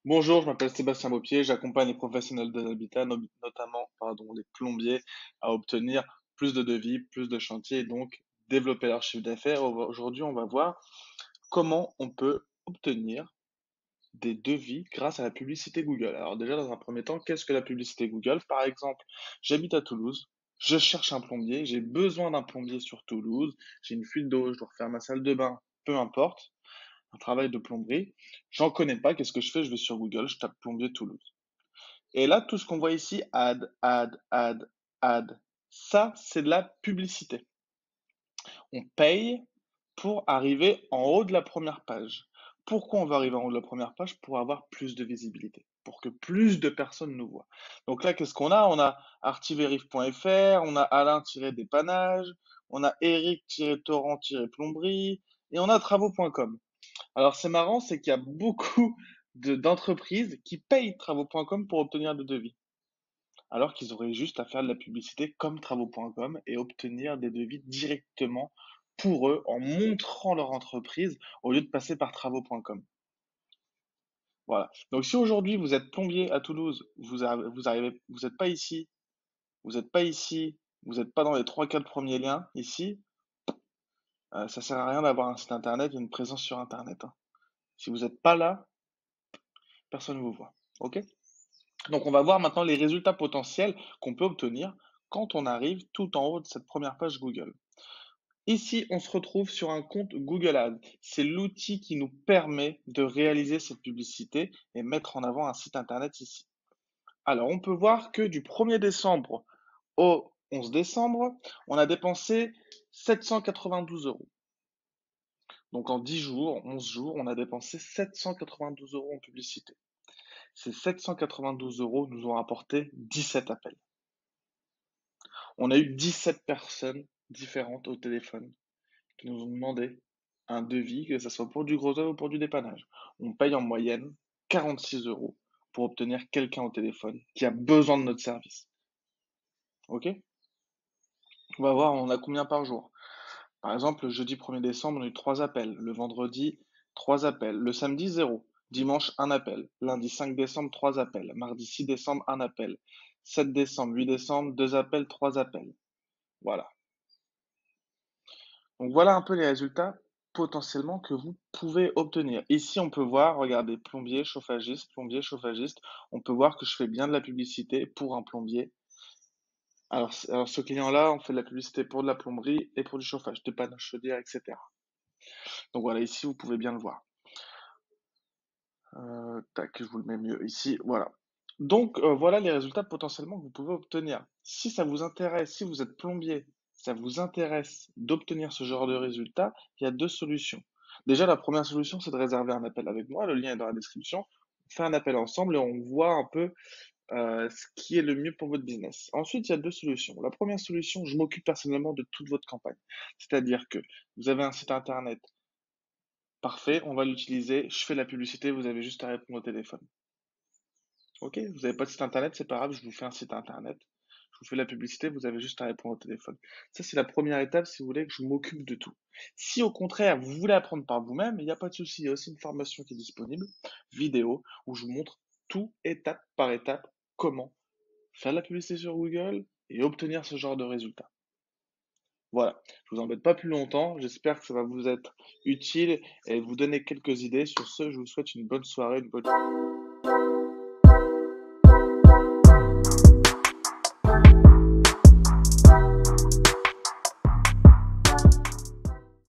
Bonjour, je m'appelle Sébastien Beaupied, j'accompagne les professionnels de l'habitat, notamment les plombiers, à obtenir plus de devis, plus de chantiers et donc développer leur chiffre d'affaires. Aujourd'hui, on va voir comment on peut obtenir des devis grâce à la publicité Google. Alors déjà, dans un premier temps, qu'est-ce que la publicité Google? Par exemple, j'habite à Toulouse, je cherche un plombier, j'ai besoin d'un plombier sur Toulouse, j'ai une fuite d'eau, je dois refaire ma salle de bain, peu importe, un travail de plomberie. J'en connais pas, qu'est-ce que je fais? Je vais sur Google, je tape plombier Toulouse. Et là, tout ce qu'on voit ici, ad, ça, c'est de la publicité. On paye pour arriver en haut de la première page. Pourquoi on va arriver en haut de la première page? Pour avoir plus de visibilité, pour que plus de personnes nous voient. Donc là, qu'est-ce qu'on a? On a artiverif.fr, on a Alain-dépannage, on a Eric-torrent-plomberie et on a travaux.com. Alors c'est marrant, c'est qu'il y a beaucoup d'entreprises qui payent travaux.com pour obtenir des devis, alors qu'ils auraient juste à faire de la publicité comme travaux.com et obtenir des devis directement pour eux en montrant leur entreprise au lieu de passer par travaux.com. Voilà. Donc si aujourd'hui vous êtes plombier à Toulouse, vous n'êtes pas ici, vous n'êtes pas ici, vous n'êtes pas dans les trois, quatre premiers liens ici, ça sert à rien d'avoir un site internet et une présence sur internet, hein. Si vous n'êtes pas là, personne ne vous voit. Ok? Donc, on va voir maintenant les résultats potentiels qu'on peut obtenir quand on arrive tout en haut de cette première page Google. Ici, on se retrouve sur un compte Google Ads. C'est l'outil qui nous permet de réaliser cette publicité et mettre en avant un site internet ici. Alors, on peut voir que du 1er décembre au 11 décembre, on a dépensé 792 euros. Donc, en 10 jours, 11 jours, on a dépensé 792 euros en publicité. Ces 792 euros nous ont apporté 17 appels. On a eu 17 personnes différentes au téléphone qui nous ont demandé un devis, que ce soit pour du gros œuvre ou pour du dépannage. On paye en moyenne 46 euros pour obtenir quelqu'un au téléphone qui a besoin de notre service. Ok? On va voir, on a combien par jour. Par exemple, le jeudi 1er décembre, on a eu 3 appels. Le vendredi, 3 appels. Le samedi, 0. Dimanche, 1 appel. Lundi 5 décembre, 3 appels. Mardi 6 décembre, 1 appel. 7 décembre, 8 décembre, 2 appels, 3 appels. Voilà. Donc voilà un peu les résultats potentiellement que vous pouvez obtenir. Ici, on peut voir, regardez, plombier, chauffagiste, plombier, chauffagiste. On peut voir que je fais bien de la publicité pour un plombier. Alors ce client-là, on fait de la publicité pour de la plomberie et pour du chauffage, dépannage chaudière, etc. Donc voilà, ici, vous pouvez bien le voir. Tac, je vous le mets mieux ici, voilà. Donc voilà les résultats potentiellement que vous pouvez obtenir. Si ça vous intéresse, si vous êtes plombier, ça vous intéresse d'obtenir ce genre de résultats, il y a deux solutions. Déjà, la première solution, c'est de réserver un appel avec moi. Le lien est dans la description. On fait un appel ensemble et on voit un peu ce qui est le mieux pour votre business. Ensuite, il y a deux solutions. La première solution, je m'occupe personnellement de toute votre campagne. C'est-à-dire que vous avez un site internet, parfait, on va l'utiliser. Je fais la publicité, vous avez juste à répondre au téléphone. Ok, vous n'avez pas de site internet, c'est pas grave, je vous fais un site internet. Je vous fais la publicité, vous avez juste à répondre au téléphone. Ça, c'est la première étape si vous voulez que je m'occupe de tout. Si au contraire, vous voulez apprendre par vous-même, il n'y a pas de souci. Il y a aussi une formation qui est disponible, vidéo, où je vous montre tout étape par étape comment faire de la publicité sur Google et obtenir ce genre de résultats. Voilà, je vous embête pas plus longtemps. J'espère que ça va vous être utile et vous donner quelques idées. Sur ce, je vous souhaite une bonne soirée, une bonne